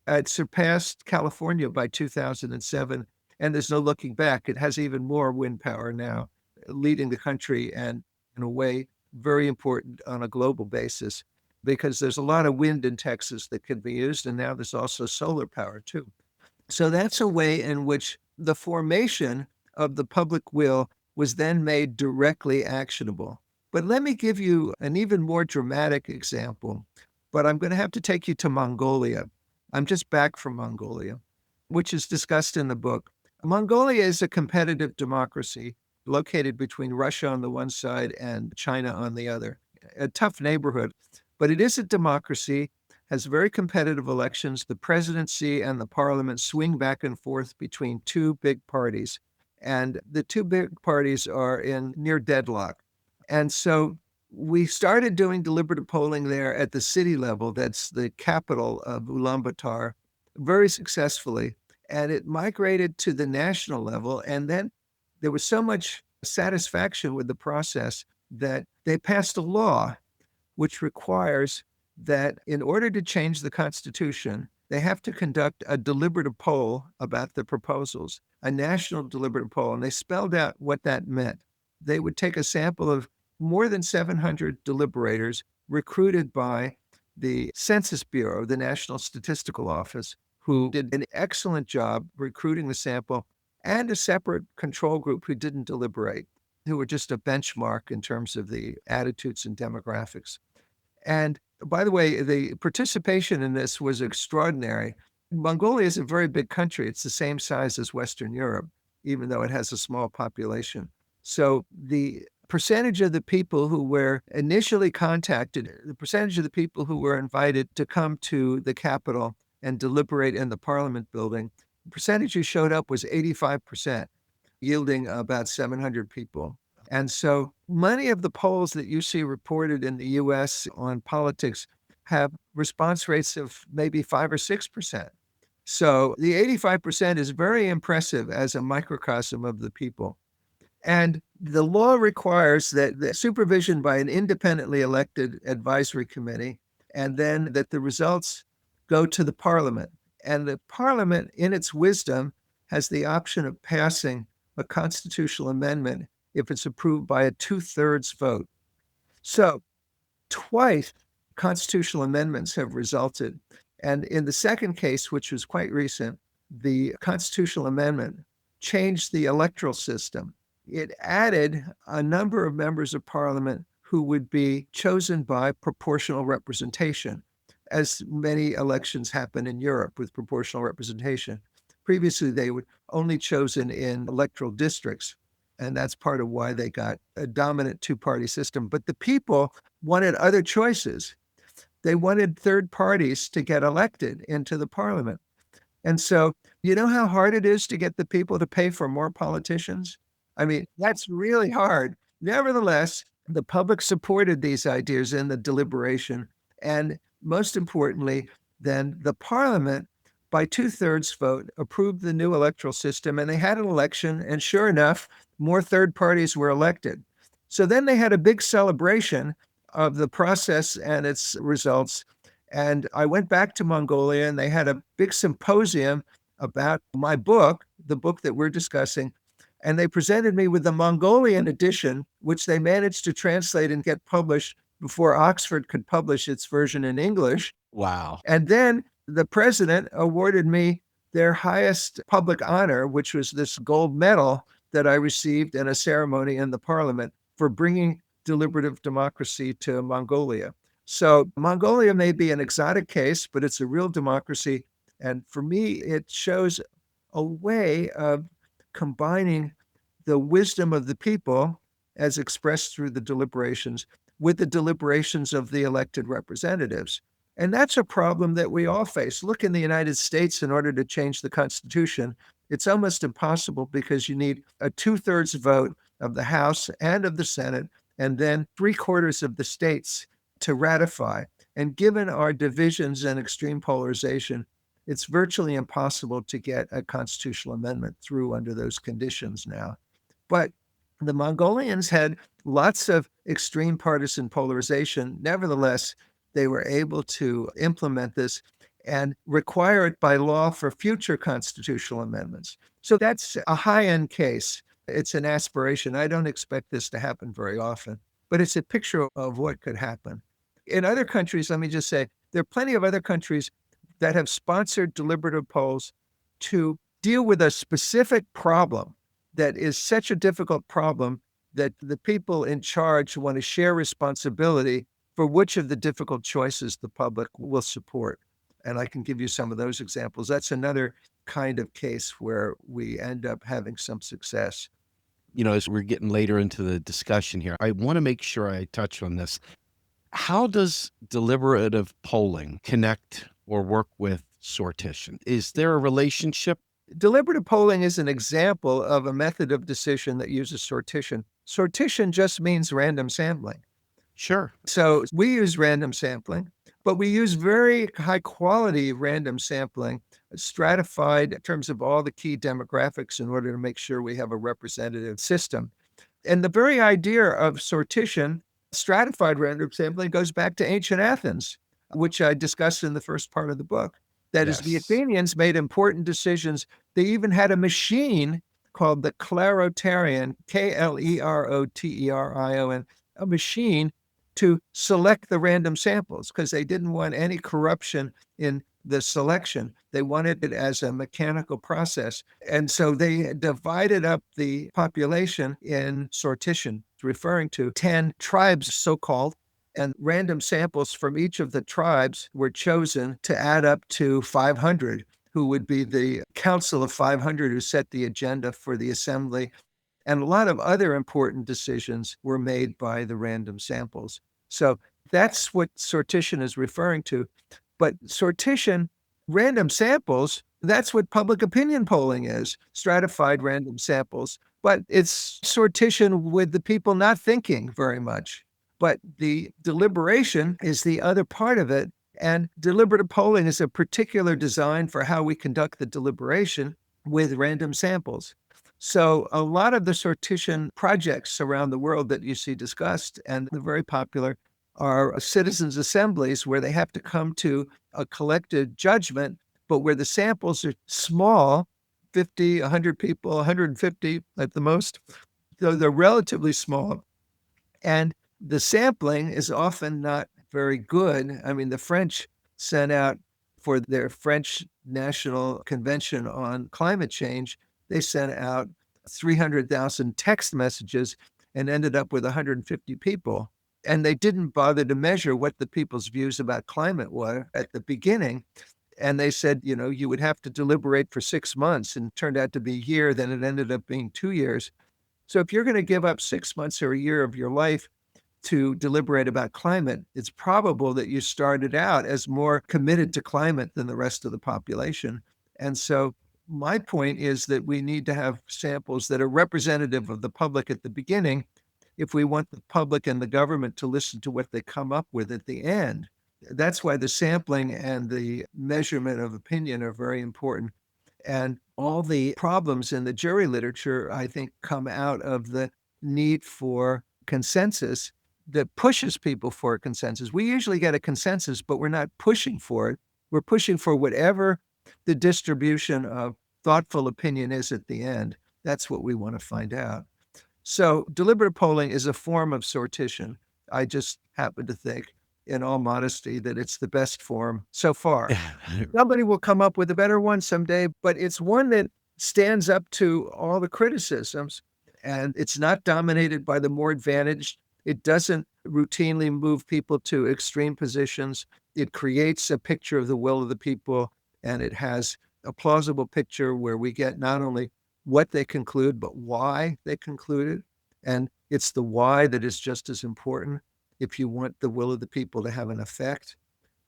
It surpassed California by 2007, and there's no looking back. It has even more wind power now, leading the country and, in a way, very important on a global basis because there's a lot of wind in Texas that can be used, and now there's also solar power too. So that's a way in which the formation of the public will was then made directly actionable. But let me give you an even more dramatic example. But I'm going to have to take you to Mongolia. I'm just back from Mongolia, which is discussed in the book. Mongolia is a competitive democracy located between Russia on the one side and China on the other. A tough neighborhood, but it is a democracy, has very competitive elections. The presidency and the parliament swing back and forth between 2 big parties, and the 2 big parties are in near deadlock. And so we started doing deliberative polling there at the city level. That's the capital of Ulaanbaatar, very successfully. And it migrated to the national level. And then there was so much satisfaction with the process that they passed a law which requires that in order to change the Constitution, they have to conduct a deliberative poll about the proposals, a national deliberative poll. And they spelled out what that meant. They would take a sample of more than 700 deliberators recruited by the Census Bureau, the National Statistical Office, who did an excellent job recruiting the sample, and a separate control group who didn't deliberate, who were just a benchmark in terms of the attitudes and demographics. And by the way, the participation in this was extraordinary. Mongolia is a very big country. It's the same size as Western Europe, even though it has a small population. So the percentage of the people who were initially contacted, the percentage of the people who were invited to come to the capital and deliberate in the parliament building, the percentage who showed up was 85%, yielding about 700 people. And so many of the polls that you see reported in the US on politics have response rates of maybe 5 or 6%. So the 85% is very impressive as a microcosm of the people. And the law requires that the supervision by an independently elected advisory committee, and then that the results go to the parliament. And the parliament, in its wisdom, has the option of passing a constitutional amendment if it's approved by a 2/3 vote. So twice constitutional amendments have resulted. And in the second case, which was quite recent, the constitutional amendment changed the electoral system. It added a number of members of parliament who would be chosen by proportional representation, as many elections happen in Europe with proportional representation. Previously, they were only chosen in electoral districts, and that's part of why they got a dominant two-party system. But the people wanted other choices. They wanted third parties to get elected into the parliament. And so, you know how hard it is to get the people to pay for more politicians? I mean, that's really hard. Nevertheless, the public supported these ideas in the deliberation. And most importantly, then the parliament, by 2/3 vote, approved the new electoral system, and they had an election. And sure enough, more third parties were elected. So then they had a big celebration of the process and its results. And I went back to Mongolia, and they had a big symposium about my book, the book that we're discussing. And they presented me with the Mongolian edition, which they managed to translate and get published before Oxford could publish its version in English. Wow. And then the president awarded me their highest public honor, which was this gold medal that I received in a ceremony in the parliament for bringing deliberative democracy to Mongolia. So Mongolia may be an exotic case, but it's a real democracy. And for me, it shows a way of combining the wisdom of the people as expressed through the deliberations with the deliberations of the elected representatives. And that's a problem that we all face. Look, in the United States, in order to change the Constitution, it's almost impossible because you need a 2/3 vote of the House and of the Senate, and then 3/4 of the states to ratify. And given our divisions and extreme polarization, it's virtually impossible to get a constitutional amendment through under those conditions now. But the Mongolians had lots of extreme partisan polarization. Nevertheless, they were able to implement this and require it by law for future constitutional amendments. So that's a high-end case. It's an aspiration. I don't expect this to happen very often, but it's a picture of what could happen. In other countries, let me just say, there are plenty of other countries that have sponsored deliberative polls to deal with a specific problem that is such a difficult problem that the people in charge want to share responsibility for which of the difficult choices the public will support. And I can give you some of those examples. That's another kind of case where we end up having some success. As we're getting later into the discussion here, I want to make sure I touch on this. How does deliberative polling connect or work with sortition? Is there a relationship? Deliberative polling is an example of a method of decision that uses sortition. Sortition just means random sampling. Sure. So we use random sampling, but we use very high quality random sampling, stratified in terms of all the key demographics in order to make sure we have a representative system. And the very idea of sortition, stratified random sampling, goes back to ancient Athens, which I discussed in the first part of the book. That is, the Yes. Athenians made important decisions. They even had a machine called the Kleroterion, Kleroterion, a machine to select the random samples because they didn't want any corruption in the selection. They wanted it as a mechanical process. And so they divided up the population in sortition, referring to 10 tribes, so called. And random samples from each of the tribes were chosen to add up to 500, who would be the council of 500 who set the agenda for the assembly. And a lot of other important decisions were made by the random samples. So that's what sortition is referring to. But sortition, random samples, that's what public opinion polling is, stratified random samples. But it's sortition with the people not thinking very much. But the deliberation is the other part of it. And deliberative polling is a particular design for how we conduct the deliberation with random samples. So a lot of the sortition projects around the world that you see discussed, and they're very popular, are citizens' assemblies where they have to come to a collective judgment, but where the samples are small, 50, 100 people, 150 at the most. So they're relatively small. And the sampling is often not very good. I mean, the French sent out for their French National Convention on Climate Change, they sent out 300,000 text messages and ended up with 150 people. And they didn't bother to measure what the people's views about climate were at the beginning. And they said, you know, you would have to deliberate for 6 months, and it turned out to be a year. Then it ended up being 2 years. So if you're going to give up 6 months or a year of your life to deliberate about climate, it's probable that you started out as more committed to climate than the rest of the population. And so my point is that we need to have samples that are representative of the public at the beginning if we want the public and the government to listen to what they come up with at the end. That's why the sampling and the measurement of opinion are very important. And all the problems in the jury literature, I think, come out of the need for consensus that pushes people for a consensus. We usually get a consensus, but we're not pushing for it. We're pushing for whatever the distribution of thoughtful opinion is at the end. That's what we want to find out. So, deliberative polling is a form of sortition. I just happen to think, in all modesty, that it's the best form so far. Somebody will come up with a better one someday, but it's one that stands up to all the criticisms, and it's not dominated by the more advantaged. It doesn't routinely move people to extreme positions. It creates a picture of the will of the people, and it has a plausible picture where we get not only what they conclude, but why they concluded. And it's the why that is just as important if you want the will of the people to have an effect.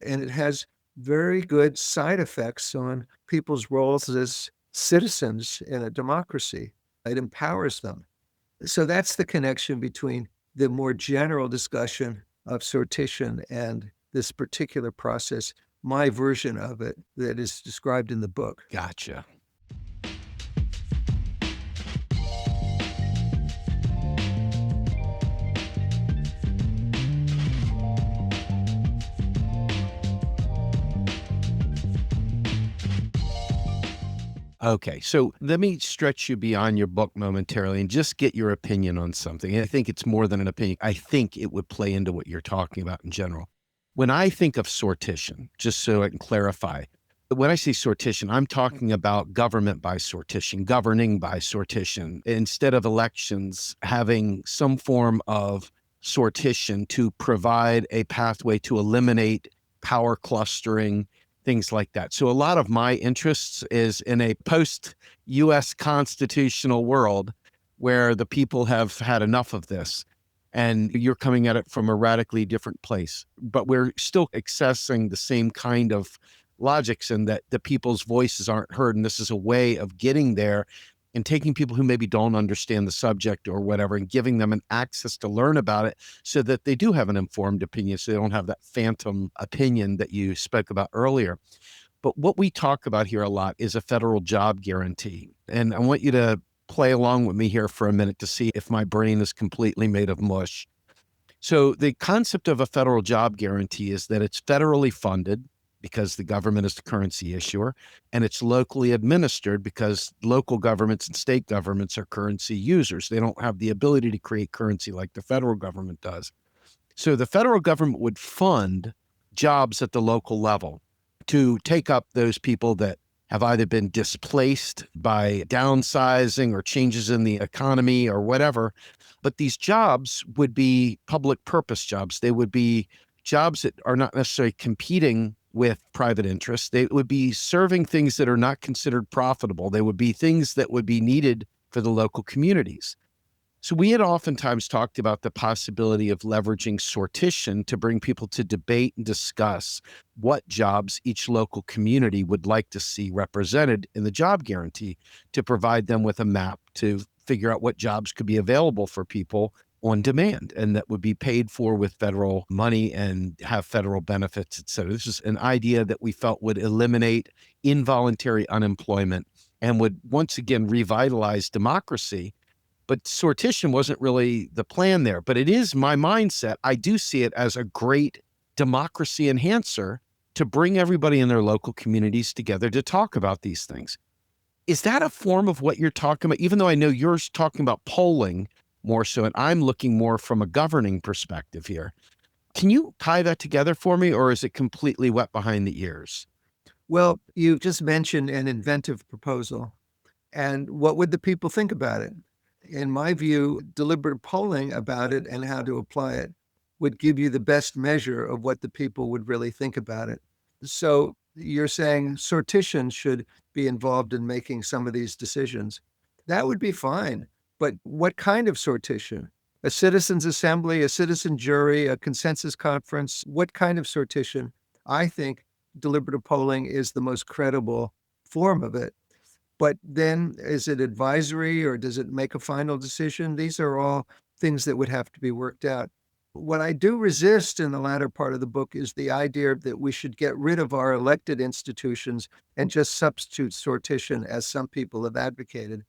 And it has very good side effects on people's roles as citizens in a democracy. It empowers them. So that's the connection between the more general discussion of sortition and this particular process, my version of it that is described in the book. Gotcha. Okay, so let me stretch you beyond your book momentarily and just get your opinion on something. And I think it's more than an opinion. I think it would play into what you're talking about in general. When I think of sortition, just so I can clarify, when I say sortition, I'm talking about government by sortition, governing by sortition, instead of elections, having some form of sortition to provide a pathway to eliminate power clustering, things like that. So a lot of my interests is in a post-US constitutional world where the people have had enough of this and you're coming at it from a radically different place. But we're still accessing the same kind of logics in that the people's voices aren't heard. And this is a way of getting there and taking people who maybe don't understand the subject or whatever and giving them an access to learn about it so that they do have an informed opinion, so they don't have that phantom opinion that you spoke about earlier. But what we talk about here a lot is a federal job guarantee. And I want you to play along with me here for a minute to see if my brain is completely made of mush. So the concept of a federal job guarantee is that it's federally funded because the government is the currency issuer, and it's locally administered because local governments and state governments are currency users. They don't have the ability to create currency like the federal government does. So the federal government would fund jobs at the local level to take up those people that have either been displaced by downsizing or changes in the economy or whatever. But these jobs would be public purpose jobs. They would be jobs that are not necessarily competing with private interests. They would be serving things that are not considered profitable. They would be things that would be needed for the local communities. So we had oftentimes talked about the possibility of leveraging sortition to bring people to debate and discuss what jobs each local community would like to see represented in the job guarantee, to provide them with a map to figure out what jobs could be available for people on demand and that would be paid for with federal money and have federal benefits, et cetera. This is an idea that we felt would eliminate involuntary unemployment and would once again revitalize democracy. But sortition wasn't really the plan there, but it is my mindset. I do see it as a great democracy enhancer to bring everybody in their local communities together to talk about these things. Is that a form of what you're talking about? Even though I know you're talking about polling more so, and I'm looking more from a governing perspective here. Can you tie that together for me, or is it completely wet behind the ears? Well, you just mentioned an inventive proposal. And what would the people think about it? In my view, deliberate polling about it and how to apply it would give you the best measure of what the people would really think about it. So you're saying sortition should be involved in making some of these decisions. That would be fine. But what kind of sortition? A citizens' assembly, a citizen jury, a consensus conference? What kind of sortition? I think deliberative polling is the most credible form of it. But then is it advisory or does it make a final decision? These are all things that would have to be worked out. What I do resist in the latter part of the book is the idea that we should get rid of our elected institutions and just substitute sortition, as some people have advocated.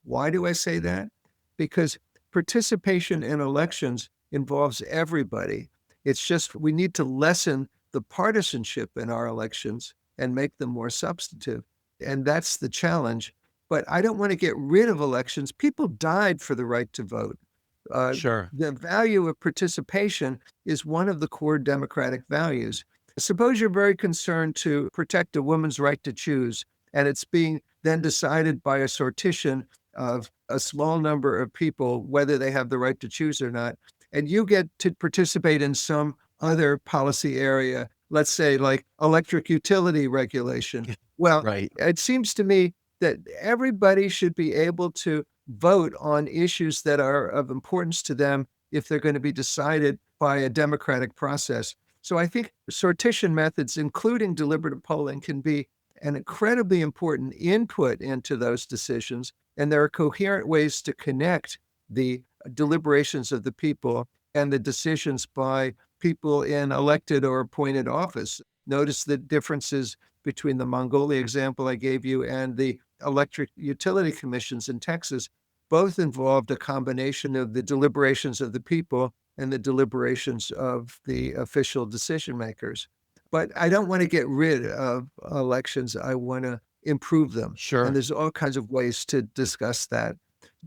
Why do I say that? Because participation in elections involves everybody. It's just we need to lessen the partisanship in our elections and make them more substantive. And that's the challenge. But I don't want to get rid of elections. People died for the right to vote. Sure. The value of participation is one of the core democratic values. Suppose you're very concerned to protect a woman's right to choose, and it's being then decided by a sortition of a small number of people whether they have the right to choose or not, and you get to participate in some other policy area, let's say like electric utility regulation. Well, Right. it seems to me that everybody should be able to vote on issues that are of importance to them if they're going to be decided by a democratic process. So I think sortition methods, including deliberative polling, can be an incredibly important input into those decisions. And there are coherent ways to connect the deliberations of the people and the decisions by people in elected or appointed office. Notice the differences between the Mongolia example I gave you and the electric utility commissions in Texas. Both involved a combination of the deliberations of the people and the deliberations of the official decision makers. But I don't want to get rid of elections. I want to improve them. And Sure. there's all kinds of ways to discuss that.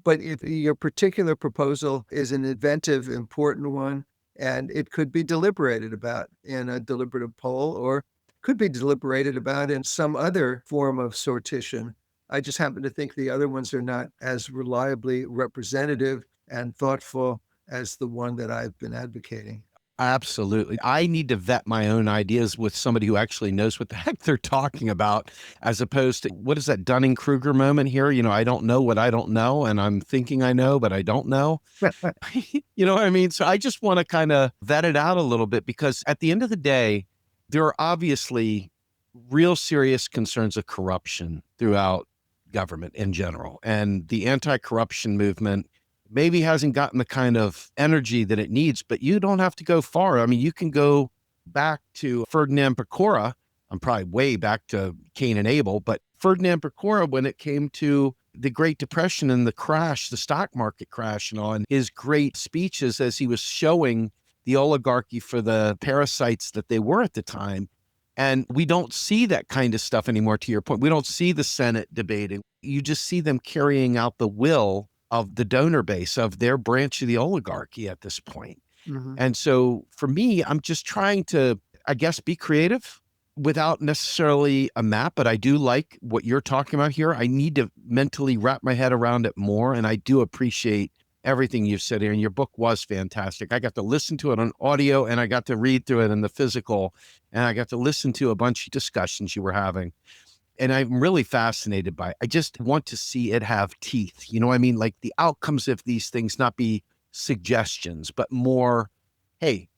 But if your particular proposal is an inventive, important one, and it could be deliberated about in a deliberative poll or could be deliberated about in some other form of sortition. I just happen to think the other ones are not as reliably representative and thoughtful as the one that I've been advocating. Absolutely. I need to vet my own ideas with somebody who actually knows what the heck they're talking about, as opposed to what is that Dunning-Kruger moment here? I don't know what I don't know, and I'm thinking I know, but I don't know. You know what I mean? So I just want to kind of vet it out a little bit because at the end of the day, there are obviously real serious concerns of corruption throughout government in general. And the anti-corruption movement maybe hasn't gotten the kind of energy that it needs, but you don't have to go far. I mean, you can go back to Ferdinand Pecora. I'm probably way back to Cain and Abel, but Ferdinand Pecora, when it came to the Great Depression and the crash, the stock market crash and all, and his great speeches as he was showing the oligarchy for the parasites that they were at the time. And we don't see that kind of stuff anymore, to your point. We don't see the Senate debating. You just see them carrying out the will of the donor base of their branch of the oligarchy at this point. Mhm. And so for me, I'm just trying to, I guess, be creative without necessarily a map, but I do like what you're talking about here. I need to mentally wrap my head around it more. And I do appreciate everything you've said here. And your book was fantastic. I got to listen to it on audio and I got to read through it in the physical, and I got to listen to a bunch of discussions you were having. And I'm really fascinated by it. I just want to see it have teeth. You know what I mean? Like the outcomes of these things not be suggestions, but more, hey,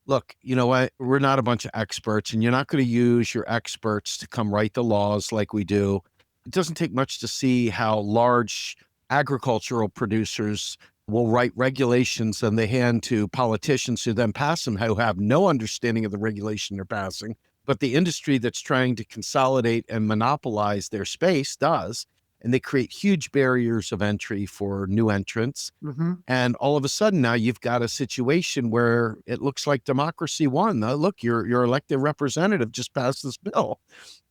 look, you know what? We're not a bunch of experts, and you're not going to use your experts to come write the laws like we do. It doesn't take much to see how large agricultural producers will write regulations and they hand to politicians who then pass them, who have no understanding of the regulation they're passing. But the industry that's trying to consolidate and monopolize their space does. And they create huge barriers of entry for new entrants. Mhm. And all of a sudden now you've got a situation where it looks like democracy won. Look, your elected representative just passed this bill,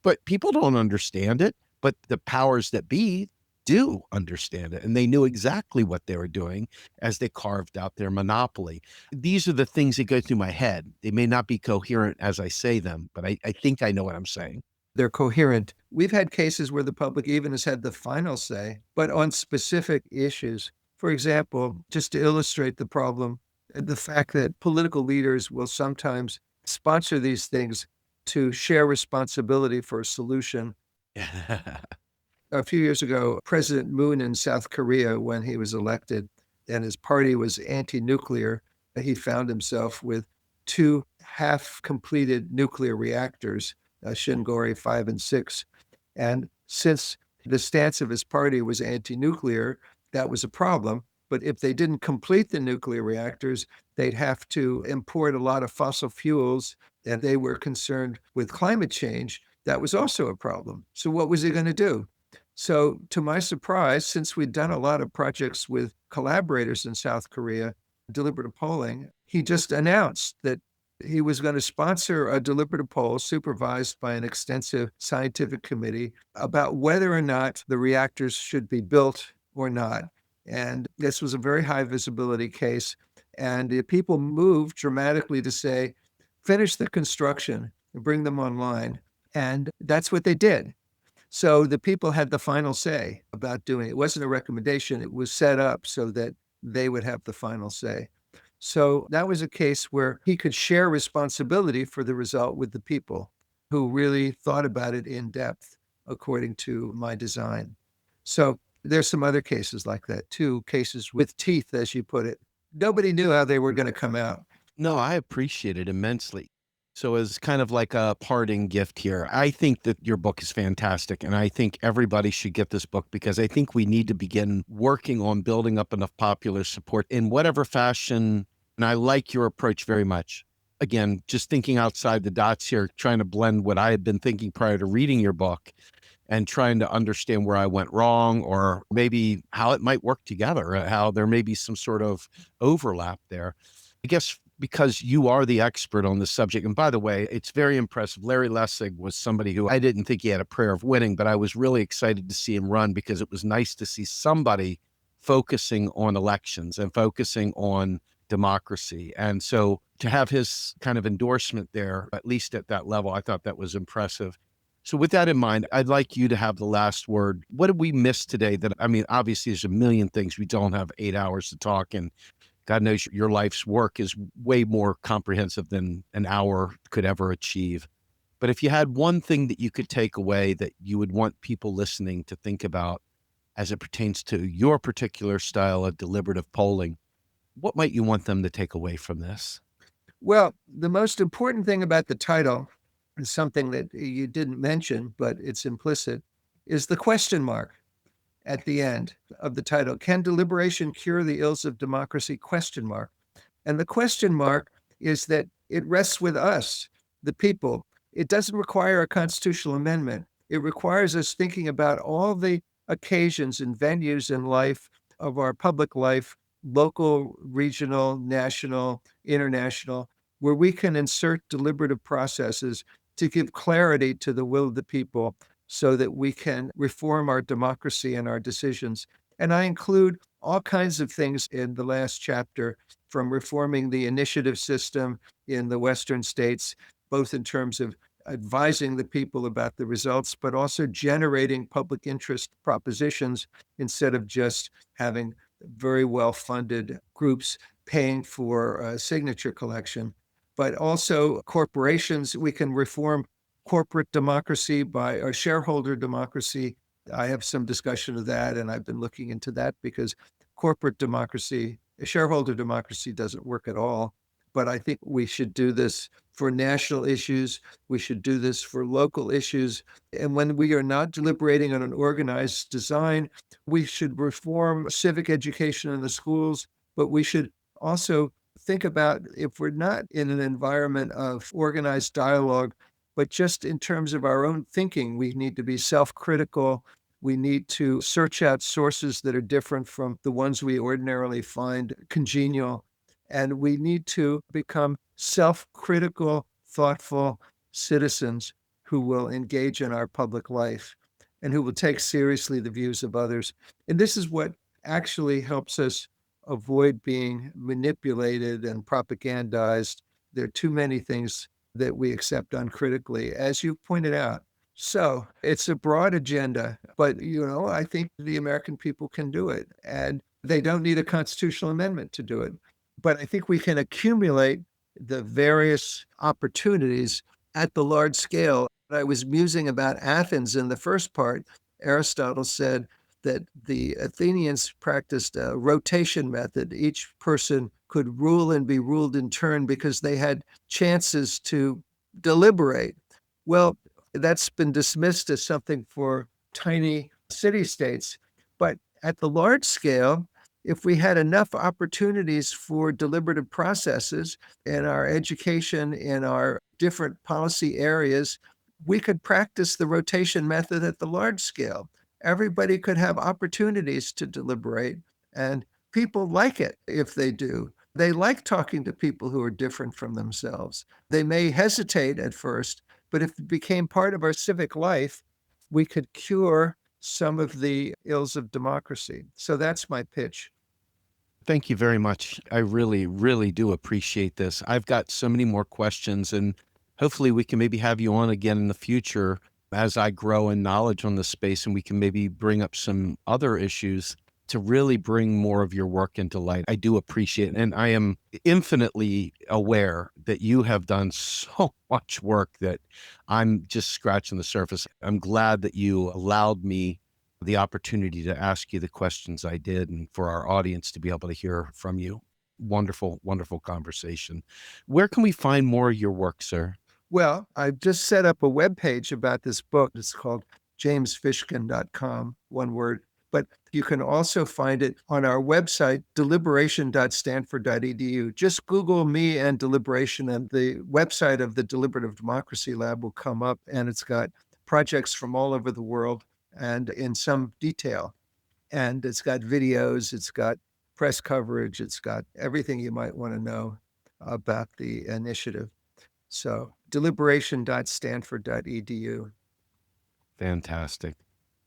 but people don't understand it. But the powers that be do understand it, and they knew exactly what they were doing as they carved out their monopoly. These are the things that go through my head. They may not be coherent as I say them, but I think I know what I'm saying. They're coherent. We've had cases where the public even has had the final say, but on specific issues. For example, just to illustrate the problem, the fact that political leaders will sometimes sponsor these things to share responsibility for a solution. A few years ago, President Moon in South Korea, when he was elected and his party was anti nuclear, he found himself with two half completed nuclear reactors, Shingori 5 and 6. And since the stance of his party was anti nuclear, that was a problem. But if they didn't complete the nuclear reactors, they'd have to import a lot of fossil fuels, and they were concerned with climate change. That was also a problem. So, what was he going to do? So, to my surprise, since we'd done a lot of projects with collaborators in South Korea, deliberative polling, he just announced that he was going to sponsor a deliberative poll supervised by an extensive scientific committee about whether or not the reactors should be built or not. And this was a very high visibility case. And the people moved dramatically to say, finish the construction and bring them online. And that's what they did. So the people had the final say about doing it. It wasn't a recommendation, it was set up so that they would have the final say. So that was a case where he could share responsibility for the result with the people who really thought about it in depth, according to my design. So there's some other cases like that too, cases with teeth, as you put it. Nobody knew how they were going to come out. No, I appreciate it immensely. So, as kind of like a parting gift here, I think that your book is fantastic. And I think everybody should get this book because I think we need to begin working on building up enough popular support in whatever fashion. And I like your approach very much. Again, just thinking outside the dots here, trying to blend what I had been thinking prior to reading your book and trying to understand where I went wrong or maybe how it might work together, how there may be some sort of overlap there. I guess because you are the expert on the subject. And by the way, it's very impressive. Larry Lessig was somebody who I didn't think he had a prayer of winning, but I was really excited to see him run because it was nice to see somebody focusing on elections and focusing on democracy. And so to have his kind of endorsement there, at least at that level, I thought that was impressive. So with that in mind, I'd like you to have the last word. What did we miss today that, I mean, obviously there's a million things. We don't have 8 hours to talk, and God knows your life's work is way more comprehensive than an hour could ever achieve. But if you had one thing that you could take away that you would want people listening to think about as it pertains to your particular style of deliberative polling, what might you want them to take away from this? Well, the most important thing about the title is something that you didn't mention, but it's implicit, is the question mark. at the end of the title. Can deliberation cure the ills of democracy? ? And the question mark is that it rests with us, the people. It doesn't require a constitutional amendment. It requires us thinking about all the occasions and venues in life of our public life, local, regional, national, international, where we can insert deliberative processes to give clarity to the will of the people so that we can reform our democracy and our decisions. And I include all kinds of things in the last chapter, from reforming the initiative system in the Western states, both in terms of advising the people about the results, but also generating public interest propositions instead of just having very well-funded groups paying for signature collection. But also corporations, we can reform corporate democracy by a shareholder democracy. I have some discussion of that, and I've been looking into that because corporate democracy, shareholder democracy doesn't work at all. But I think we should do this for national issues. We should do this for local issues. And when we are not deliberating on an organized design, we should reform civic education in the schools, but we should also think about, if we're not in an environment of organized dialogue, but just in terms of our own thinking, we need to be self-critical. We need to search out sources that are different from the ones we ordinarily find congenial. And we need to become self-critical, thoughtful citizens who will engage in our public life and who will take seriously the views of others. And this is what actually helps us avoid being manipulated and propagandized. There are too many things that we accept uncritically, as you pointed out. So it's a broad agenda, but I think the American people can do it, and they don't need a constitutional amendment to do it. But I think we can accumulate the various opportunities at the large scale. I was musing about Athens in the first part. Aristotle said that the Athenians practiced a rotation method. Each person could rule and be ruled in turn because they had chances to deliberate. Well, that's been dismissed as something for tiny city-states. But at the large scale, if we had enough opportunities for deliberative processes in our education, in our different policy areas, we could practice the rotation method at the large scale. Everybody could have opportunities to deliberate, and people like it if they do. They like talking to people who are different from themselves. They may hesitate at first, but if it became part of our civic life, we could cure some of the ills of democracy. So that's my pitch. Thank you very much. I really, really do appreciate this. I've got so many more questions, and hopefully we can maybe have you on again in the future as I grow in knowledge on this space, and we can maybe bring up some other issues to really bring more of your work into light. I do appreciate it. And I am infinitely aware that you have done so much work that I'm just scratching the surface. I'm glad that you allowed me the opportunity to ask you the questions I did, and for our audience to be able to hear from you. Wonderful, wonderful conversation. Where can we find more of your work, sir? Well, I've just set up a webpage about this book. It's called jamesfishkin.com, one word. But you can also find it on our website, deliberation.stanford.edu. Just Google me and Deliberation, and the website of the Deliberative Democracy Lab will come up, and it's got projects from all over the world and in some detail. And it's got videos, it's got press coverage, it's got everything you might want to know about the initiative. So deliberation.stanford.edu. Fantastic.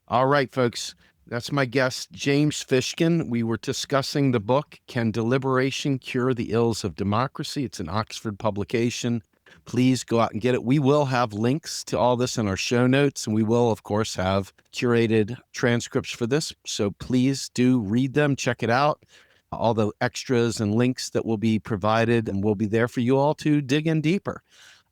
All right, folks. That's my guest, James Fishkin. We were discussing the book, Can Deliberation Cure the Ills of Democracy? It's an Oxford publication. Please go out and get it. We will have links to all this in our show notes, and we will, of course, have curated transcripts for this. So please do read them, check it out. All the extras and links that will be provided and will be there for you all to dig in deeper.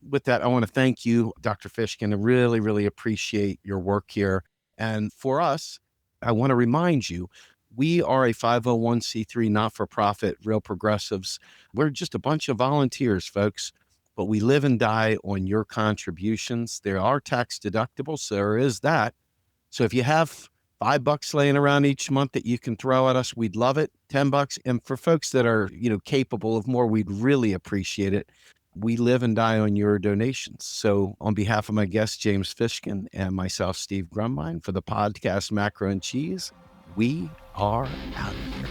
With that, I want to thank you, Dr. Fishkin. I really, really appreciate your work here. And for us, I want to remind you, we are a 501c3 not-for-profit, Real Progressives. We're just a bunch of volunteers, folks, but we live and die on your contributions. They are tax deductible, so there is that. So if you have $5 laying around each month that you can throw at us, we'd love it. $10. And for folks that are, capable of more, we'd really appreciate it. We live and die on your donations. So on behalf of my guest, James Fishkin, and myself, Steve Grumbine, for the podcast Macro and Cheese, we are out of here.